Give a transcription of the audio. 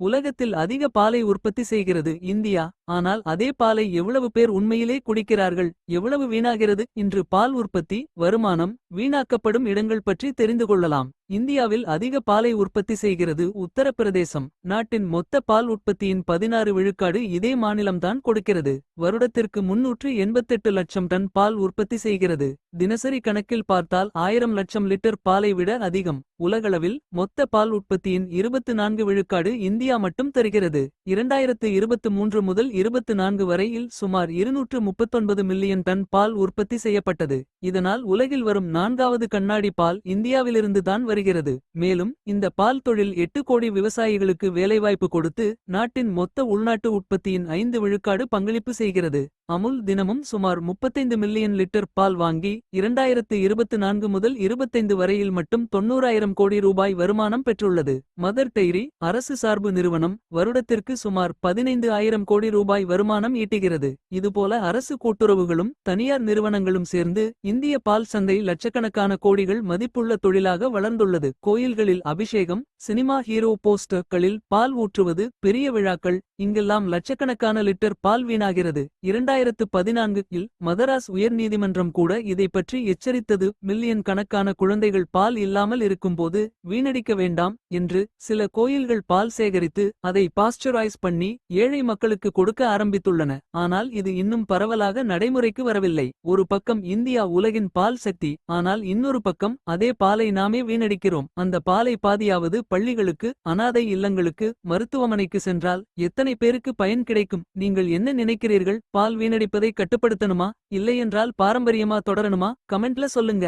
உலகத்தில் அதிக பாலை உற்பத்தி செய்கிறது இந்தியா. ஆனால் அதே பாலை எவ்வளவு பேர் உண்மையிலே குடிக்கிறார்கள். எவ்வளவு வீணாகிறது. இன்று பால் உற்பத்தி வருமானம் வீணாக்கப்படும் இடங்கள் பற்றி தெரிந்து கொள்ளலாம். இந்தியாவில் அதிக பாலை உற்பத்தி செய்கிறது உத்தரப்பிரதேசம். நாட்டின் மொத்த பால் உற்பத்தியின் 16 விழுக்காடு இதே மாநிலம்தான் கொடுக்கிறது. வருடத்திற்கு 388 லட்சம் டன் பால் உற்பத்தி செய்கிறது. தினசரி கணக்கில் பார்த்தால் 1000 லட்சம் லிட்டர் பாலை விட அதிகம். உலகளவில் மொத்த பால் உற்பத்தியின் 24 விழுக்காடு இந்தியா மட்டும் தருகிறது. 2023 முதல் 24 வரையில் சுமார் 239 மில்லியன் டன் பால் உற்பத்தி செய்யப்பட்டது. இதனால் உலகில் வரும் 4வது கண்ணாடி பால் இந்தியாவிலிருந்து தான் வருகிறது. மேலும் இந்த பால் தொழில் 8 கோடி விவசாயிகளுக்கு வேலைவாய்ப்பு கொடுத்து நாட்டின் மொத்த உள்நாட்டு உற்பத்தியின் 5 விழுக்காடு பங்களிப்பு செய்கிறது. அமுல் தினமும் சுமார் 35 மில்லியன் லிட்டர் பால் வாங்கி 2024 முதல் 25 வரையில் மட்டும் 90,000 கோடி ரூபாய் வருமானம் பெற்றுள்ளது. மதர் டெய்ரி அரசு சார்பு நிறுவனம் வருடத்திற்கு சுமார் 15,000 கோடி ரூபாய் வருமானம் ஈட்டுகிறது. இதுபோல அரசு கூட்டுறவுகளும் தனியார் நிறுவனங்களும் சேர்ந்து இந்திய பால் சந்தை லட்சக்கணக்கான கோடிகள் மதிப்புள்ள தொழிலாக வளர்ந்துள்ளது. கோயில்களில் அபிஷேகம் சினிமா ஹீரோ போஸ்டர்களில் பால் ஊற்றுவது பெரிய விழாக்கள் இங்கெல்லாம் லட்சக்கணக்கான லிட்டர் பால் வீணாகிறது. 2014இல் மதராஸ் உயர்நீதிமன்றம் கூட இதை பற்றி எச்சரித்தது. மில்லியன் கணக்கான குழந்தைகள் பால் இல்லாமல் இருக்கும்போது வீணடிக்க வேண்டாம் என்று. சில கோயில்கள் பால் சேகரித்து அதை பாஸ்டரைஸ் பண்ணி ஏழை மக்களுக்கு கொடுக்க ஆரம்பித்துள்ளன. ஆனால் இது இன்னும் பரவலாக நடைமுறைக்கு வரவில்லை. ஒரு பக்கம் இந்தியா உலகின் பால் சக்தி. ஆனால் இன்னொரு பக்கம் அதே பாலை நாமே வீணடிக்கிறோம். அந்த பாலை பாதியாவது பள்ளிகளுக்கு அனாதை இல்லங்களுக்கு மருத்துவமனைக்கு சென்றால் எத்தனை பேருக்கு பயன் கிடைக்கும். நீங்கள் என்ன நினைக்கிறீர்கள். பால் வீணடிப்பதை கட்டுப்படுத்தணுமா இல்லையென்றால் பாரம்பரியமா தொடரணுமா. கமெண்ட்ல சொல்லுங்க.